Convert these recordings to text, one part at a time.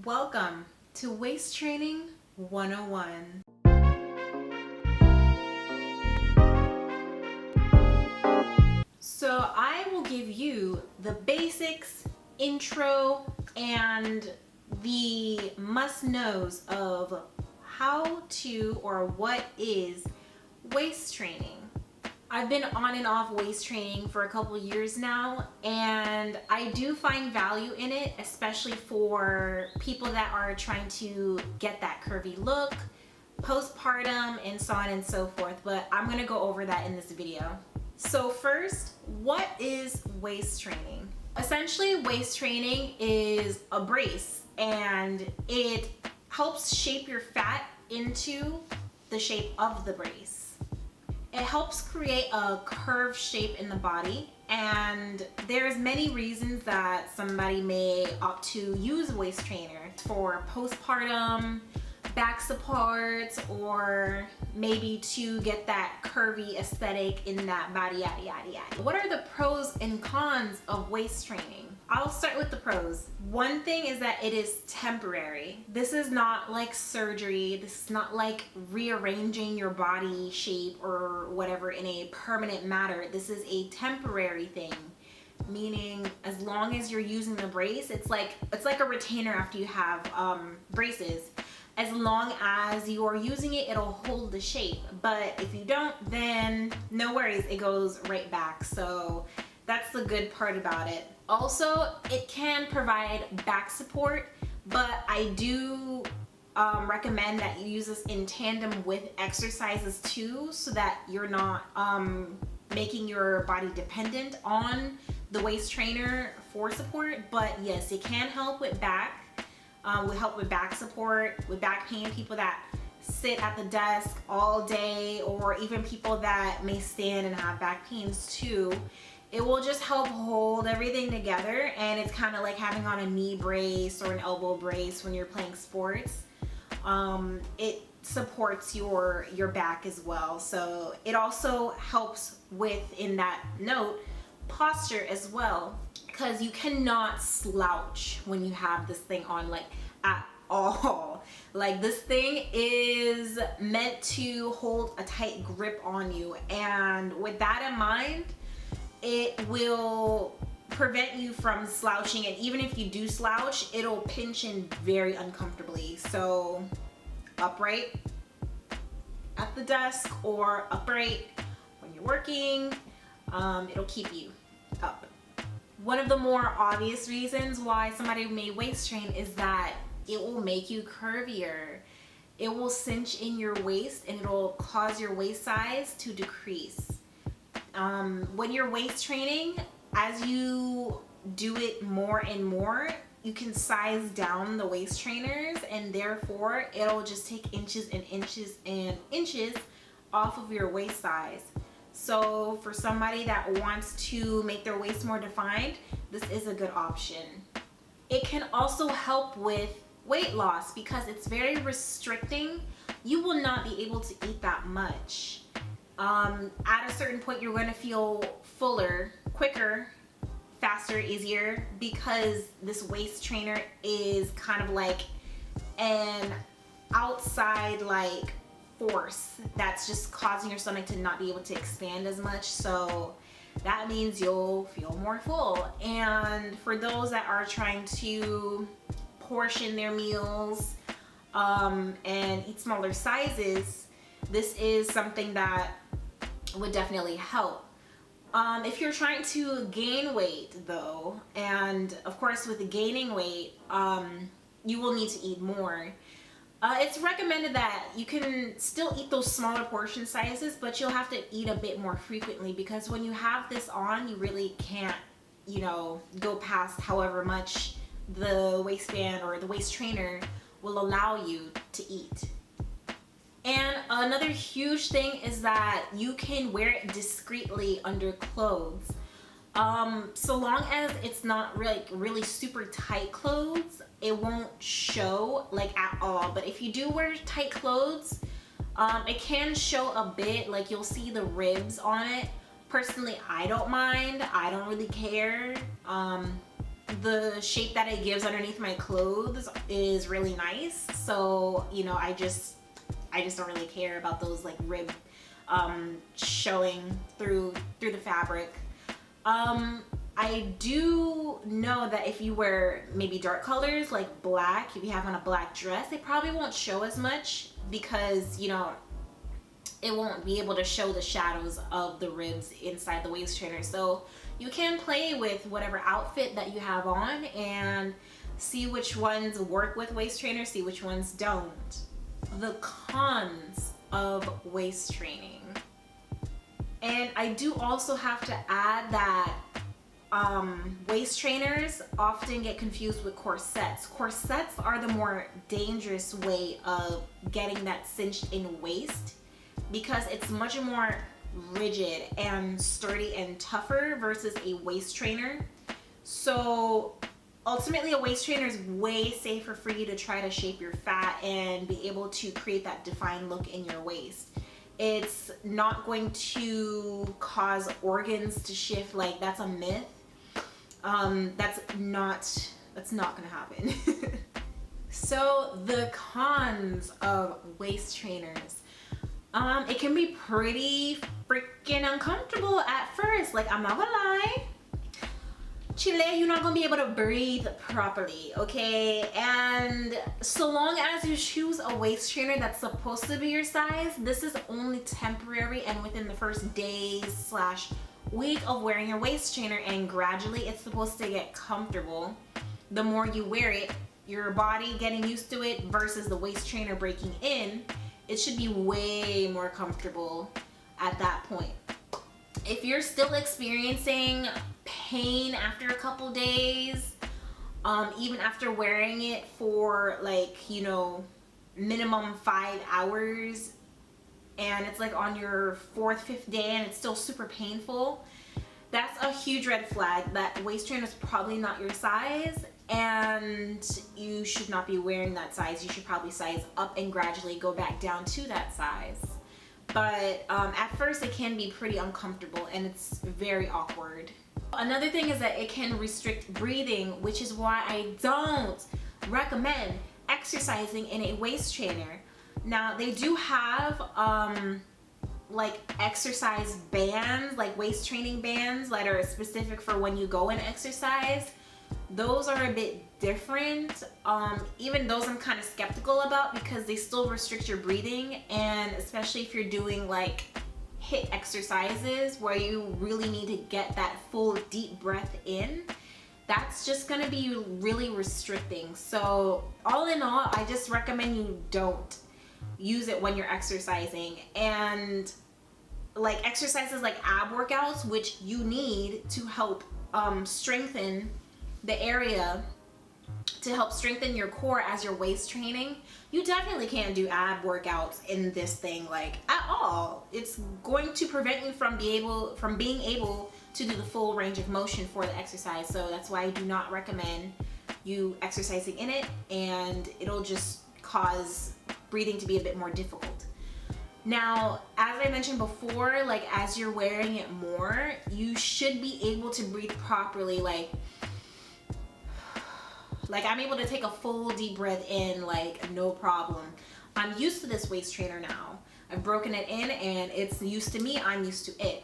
Welcome to Waist Training 101. So I will give you the basics, intro, and the must-knows of how to or what is waist training. I've been on and off waist training for a couple years now, and I do find value in it, especially for people that are trying to get that curvy look, postpartum, and so on and so forth. But I'm gonna go over that in this video. So first, what is waist training? Essentially, waist training is a brace, and it helps shape your fat into the shape of the brace. It helps create a curved shape in the body, and there's many reasons that somebody may opt to use a waist trainer for postpartum, back supports, or maybe to get that curvy aesthetic in that body, yada yada yada. What are the pros and cons of waist training? I'll start with the pros. One thing is that it is temporary. This is not like surgery. This is not like rearranging your body shape or whatever in a permanent matter. This is a temporary thing, meaning as long as you're using the brace, it's like a retainer after you have braces. As long as you are using it, it'll hold the shape. But if you don't, then no worries, it goes right back. So that's the good part about it. Also, it can provide back support, but I do recommend that you use this in tandem with exercises too, so that you're not making your body dependent on the waist trainer for support. But yes, it can help with back. Would help with back support, with back pain, people that sit at the desk all day, or even people that may stand and have back pains too. It will just help hold everything together, and it's kind of like having on a knee brace or an elbow brace when you're playing sports. It supports your back as well. So it also helps with, in that note, posture as well, because you cannot slouch when you have this thing on, like, at all. Like, this thing is meant to hold a tight grip on you, and with that in mind, it will prevent you from slouching, and even if you do slouch, it'll pinch in very uncomfortably. So upright at the desk or upright when you're working, it'll keep you up. One of the more obvious reasons why somebody may waist train is that it will make you curvier. It will cinch in your waist, and it'll cause your waist size to decrease. When you're waist training, as you do it more and more, you can size down the waist trainers, and therefore it'll just take inches and inches and inches off of your waist size. So for somebody that wants to make their waist more defined, this is a good option. It can also help with weight loss because it's very restricting. You will not be able to eat that much. At a certain point, you're going to feel fuller, quicker, faster, easier, because this waist trainer is kind of like an outside like force that's just causing your stomach to not be able to expand as much. So that means you'll feel more full. And for those that are trying to portion their meals and eat smaller sizes, this is something that would definitely help. If you're trying to gain weight though, and of course with the gaining weight, you will need to eat more. It's recommended that you can still eat those smaller portion sizes, but you'll have to eat a bit more frequently, because when you have this on, you really can't, go past however much the waistband or the waist trainer will allow you to eat. And another huge thing is that you can wear it discreetly under clothes. So long as it's not really super tight clothes, it won't show like at all. But if you do wear tight clothes, it can show a bit, like you'll see the ribs on it. Personally, I don't mind. I don't really care. the shape that it gives underneath my clothes is really nice. So, you know, I just don't really care about those like rib showing through the fabric. I do know that if you wear maybe dark colors like black, if you have on a black dress, it probably won't show as much because, you know, it won't be able to show the shadows of the ribs inside the waist trainer. So you can play with whatever outfit that you have on and see which ones work with waist trainers, see which ones don't. The cons of waist training. And I do also have to add that waist trainers often get confused with corsets. Corsets are the more dangerous way of getting that cinched in waist because it's much more rigid and sturdy and tougher versus a waist trainer. So ultimately a waist trainer is way safer for you to try to shape your fat and be able to create that defined look in your waist. It's not going to cause organs to shift, like that's a myth. That's not gonna happen. So the cons of waist trainers. It can be pretty freaking uncomfortable at first. Like, I'm not gonna lie. Chile, you're not gonna be able to breathe properly, okay? And so long as you choose a waist trainer that's supposed to be your size, this is only temporary and within the first days / week of wearing your waist trainer, and gradually it's supposed to get comfortable. The more you wear it, your body getting used to it versus the waist trainer breaking in, it should be way more comfortable at that point. If you're still experiencing pain after a couple days, even after wearing it for like, you know, minimum 5 hours, and it's like on your 4th, 5th day and it's still super painful, that's a huge red flag that waist trainer is probably not your size and you should not be wearing that size. You should probably size up and gradually go back down to that size. But at first it can be pretty uncomfortable and it's very awkward. Another thing is that it can restrict breathing, which is why I don't recommend exercising in a waist trainer. Now they do have like exercise bands, like waist training bands that are specific for when you go and exercise. Those are a bit different. Even those I'm kind of skeptical about because they still restrict your breathing, and especially if you're doing like HIIT exercises where you really need to get that full deep breath in, that's just gonna be really restricting. So all in all, I just recommend you don't use it when you're exercising. And like exercises like ab workouts, which you need to help strengthen the area, to help strengthen your core as your waist training, you definitely can't do ab workouts in this thing like at all. It's going to prevent you from being able to do the full range of motion for the exercise. So that's why I do not recommend you exercising in it, and it'll just cause breathing to be a bit more difficult. Now, as I mentioned before, like as you're wearing it more, you should be able to breathe properly. Like I'm able to take a full deep breath in, like no problem. I'm used to this waist trainer now. I've broken it in and it's used to me, I'm used to it.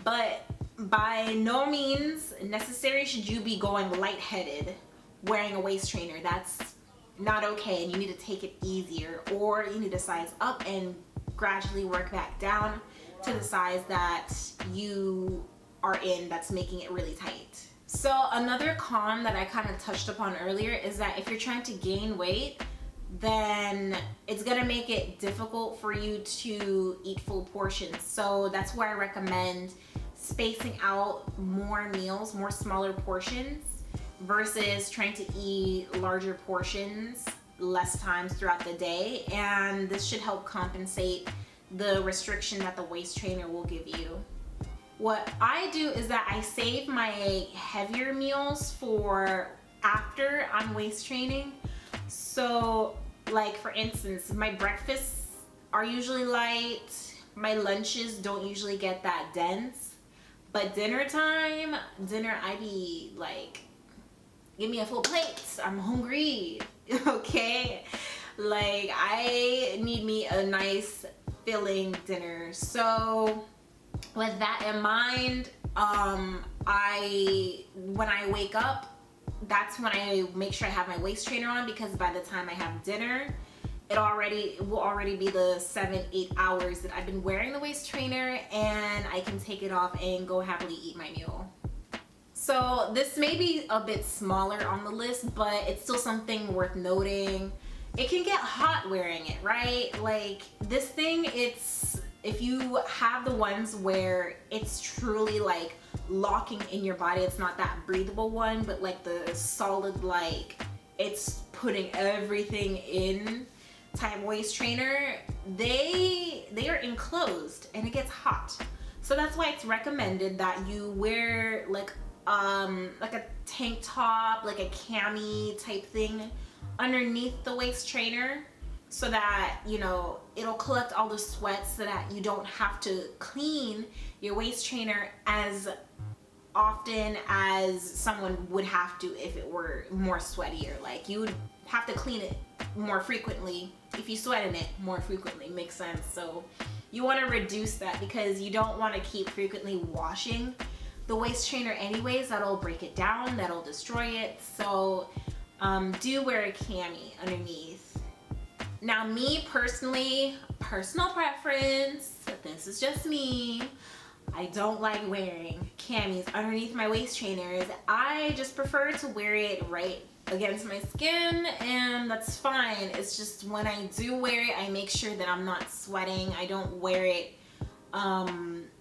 But by no means necessary should you be going lightheaded wearing a waist trainer. That's not okay, and you need to take it easier, or you need to size up and gradually work back down to the size that you are in that's making it really tight. So another con that I kind of touched upon earlier is that if you're trying to gain weight, then it's gonna make it difficult for you to eat full portions. So that's why I recommend spacing out more meals, more smaller portions, versus trying to eat larger portions less times throughout the day. And this should help compensate the restriction that the waist trainer will give you. What I do is that I save my heavier meals for after I'm waist training. So like for instance, my breakfasts are usually light, my lunches don't usually get that dense, but dinner I be like give me a full plate. I'm hungry. Okay? Like, I need me a nice filling dinner. So with that in mind, when I wake up, that's when I make sure I have my waist trainer on, because by the time I have dinner, it will already be the 7-8 hours that I've been wearing the waist trainer, and I can take it off and go happily eat my meal. So this may be a bit smaller on the list, but it's still something worth noting. It can get hot wearing it, right? Like, this thing, if you have the ones where it's truly like locking in your body, it's not that breathable one, but like the solid, like it's putting everything in type waist trainer, they are enclosed and it gets hot. So that's why it's recommended that you wear like a tank top, like a cami type thing underneath the waist trainer, so that, you know, it'll collect all the sweat, so that you don't have to clean your waist trainer as often as someone would have to if it were more sweatier. Like, you would have to clean it more frequently if you sweat in it more frequently. Makes sense. So you want to reduce that, because you don't want to keep frequently washing the waist trainer anyways. That'll break it down, that'll destroy it. So do wear a cami underneath. Now, me personally, personal preference, this is just me, I don't like wearing camis underneath my waist trainers. I just prefer to wear it right against my skin, and that's fine. It's just when I do wear it, I make sure that I'm not sweating. I don't wear it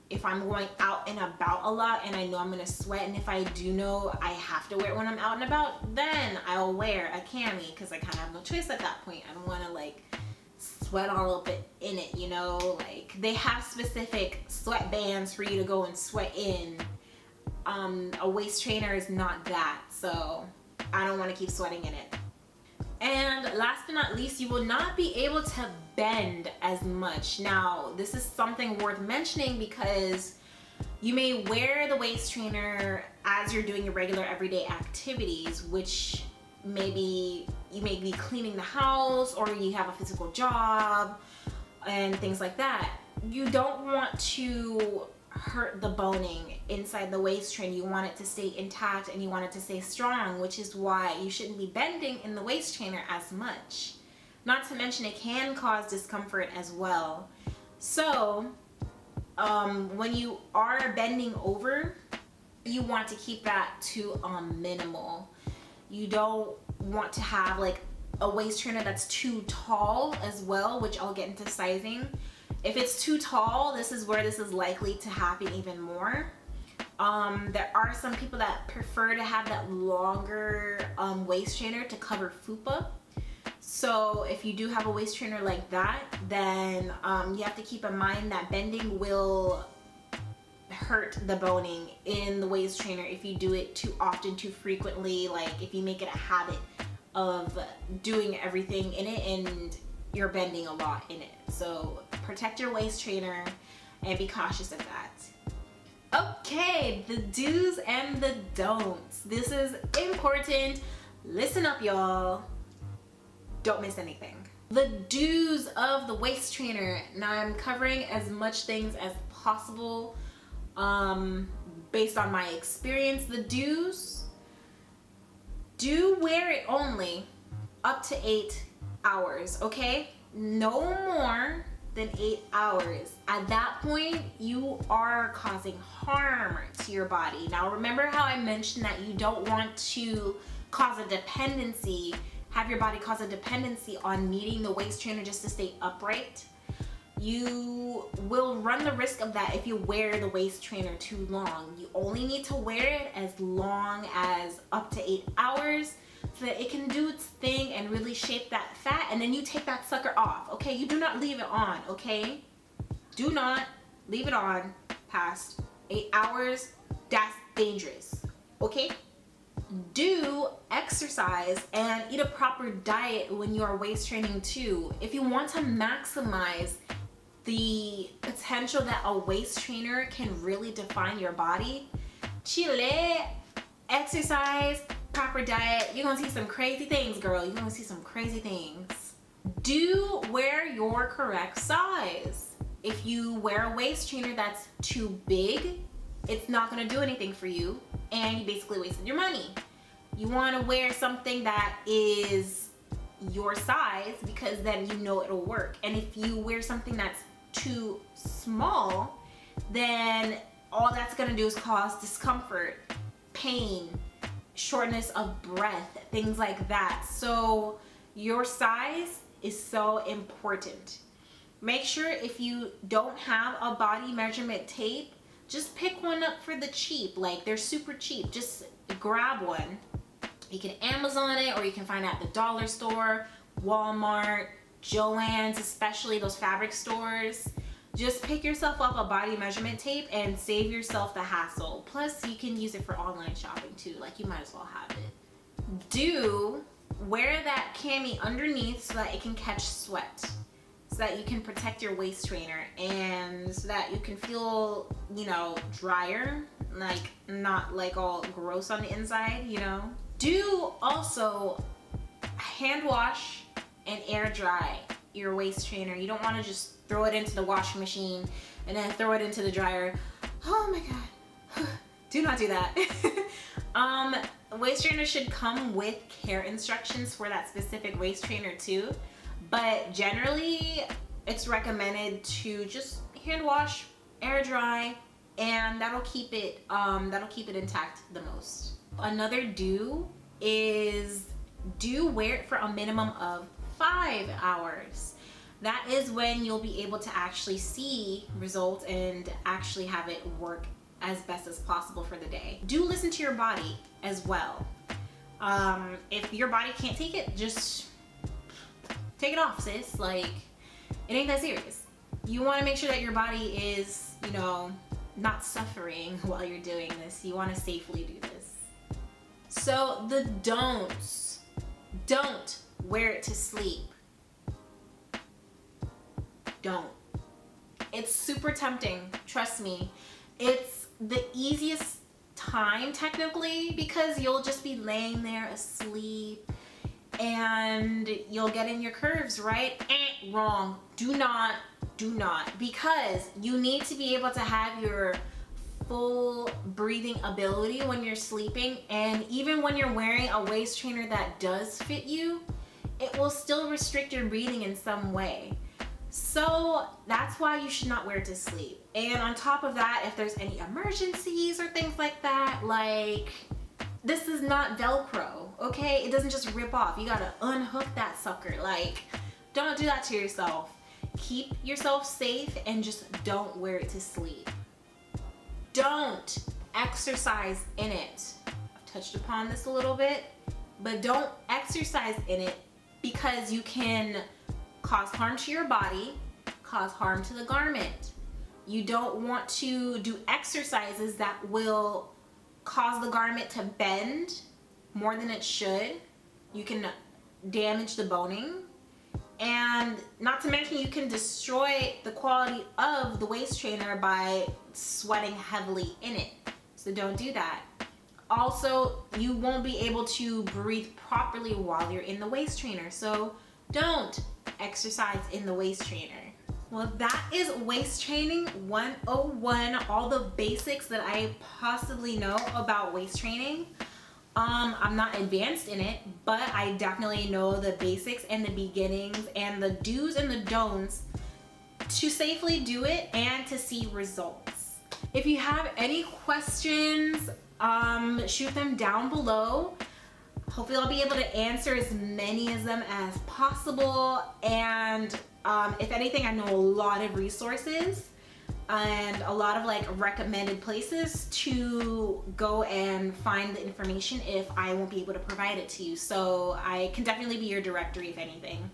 if I'm going out and about a lot and I know I'm gonna sweat, and if I do know I have to wear it when I'm out and about, then I'll wear a cami, because I kind of have no choice at that point. I don't want to like sweat all up in it, you know. Like, they have specific sweat bands for you to go and sweat in. A waist trainer is not that, so I don't want to keep sweating in it. And last but not least, you will not be able to bend as much. Now, this is something worth mentioning, because you may wear the waist trainer as you're doing your regular everyday activities, which maybe you may be cleaning the house, or you have a physical job and things like that. You don't want to hurt the boning inside the waist trainer. You want it to stay intact and you want it to stay strong, which is why you shouldn't be bending in the waist trainer as much. Not to mention, it can cause discomfort as well. So when you are bending over, you want to keep that to minimal. You don't want to have like a waist trainer that's too tall as well, which I'll get into sizing. If it's too tall, this is where this is likely to happen even more. There are some people that prefer to have that longer waist trainer to cover fupa. So if you do have a waist trainer like that, then you have to keep in mind that bending will hurt the boning in the waist trainer if you do it too often, too frequently. Like, if you make it a habit of doing everything in it and you're bending a lot in it. So protect your waist trainer and be cautious of that. Okay, the do's and the don'ts. This is important. Listen up, y'all. Don't miss anything. The do's of the waist trainer. Now, I'm covering as much things as possible based on my experience. The do's: do wear it only up to 8 hours, okay? No more than 8 hours. At that point, you are causing harm to your body. Now, remember how I mentioned that you don't want to cause a dependency, have your body cause a dependency on needing the waist trainer just to stay upright? You will run the risk of that if you wear the waist trainer too long. You only need to wear it as long as up to 8 hours, so that it can do its thing and really shape that fat, and then you take that sucker off, okay? You do not leave it on, okay? Do not leave it on past 8 hours. That's dangerous, okay? Do exercise and eat a proper diet when you are waist training too. If you want to maximize the potential that a waist trainer can really define your body, chile, exercise, proper diet, you're gonna see some crazy things, girl. You're gonna see some crazy things. Do wear your correct size. If you wear a waist trainer that's too big, it's not gonna do anything for you, and you basically wasted your money. You wanna wear something that is your size, because then you know it'll work. And if you wear something that's too small, then all that's gonna do is cause discomfort, pain, shortness of breath, things like that. So your size is so important. Make sure if you don't have a body measurement tape, just pick one up for the cheap. Like, they're super cheap. Just grab one. You can Amazon it, or you can find it at the dollar store, Walmart, Joann's, especially those fabric stores. Just pick yourself up a body measurement tape and save yourself the hassle. Plus, you can use it for online shopping too. Like, you might as well have it. Do wear that cami underneath so that it can catch sweat, so that you can protect your waist trainer, and so that you can feel, you know, drier, like not like all gross on the inside, you know. Do also hand wash and air dry your waist trainer. You don't want to just throw it into the washing machine and then throw it into the dryer. Oh my god. Do not do that. Waist trainer should come with care instructions for that specific waist trainer too, but generally it's recommended to just hand wash, air dry, and that'll keep it intact the most. Another do is wear it for a minimum of 5 hours. That is when you'll be able to actually see results and actually have it work as best as possible for the day. Do listen to your body as well. If your body can't take it, just take it off, sis. Like, it ain't that serious. You want to make sure that your body is, you know, not suffering while you're doing this. You want to safely do this. So the don'ts. Don't wear it to sleep. Don't. It's super tempting, trust me. It's the easiest time technically, because you'll just be laying there asleep and you'll get in your curves, right? Wrong. Do not, because you need to be able to have your full breathing ability when you're sleeping, and even when you're wearing a waist trainer that does fit you, it will still restrict your breathing in some way. So that's why you should not wear it to sleep. And on top of that, if there's any emergencies or things like that, like, this is not Velcro, okay? It doesn't just rip off. You gotta unhook that sucker. Like, don't do that to yourself. Keep yourself safe and just don't wear it to sleep. Don't exercise in it. I've touched upon this a little bit, but don't exercise in it, because you can cause harm to your body, cause harm to the garment. You don't want to do exercises that will cause the garment to bend more than it should. You can damage the boning, and not to mention you can destroy the quality of the waist trainer by sweating heavily in it. So don't do that. Also, you won't be able to breathe properly while you're in the waist trainer, so don't exercise in the waist trainer. Well, that is waist training 101, all the basics that I possibly know about waist training. I'm not advanced in it, but I definitely know the basics and the beginnings and the do's and the don'ts to safely do it and to see results. If you have any questions, shoot them down below. Hopefully I'll be able to answer as many of them as possible, and if anything, I know a lot of resources and a lot of like recommended places to go and find the information if I won't be able to provide it to you. So I can definitely be your directory if anything.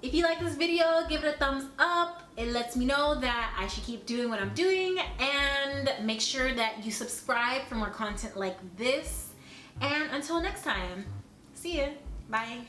If you like this video, give it a thumbs up. It lets me know that I should keep doing what I'm doing, and make sure that you subscribe for more content like this. And until next time, see ya. Bye.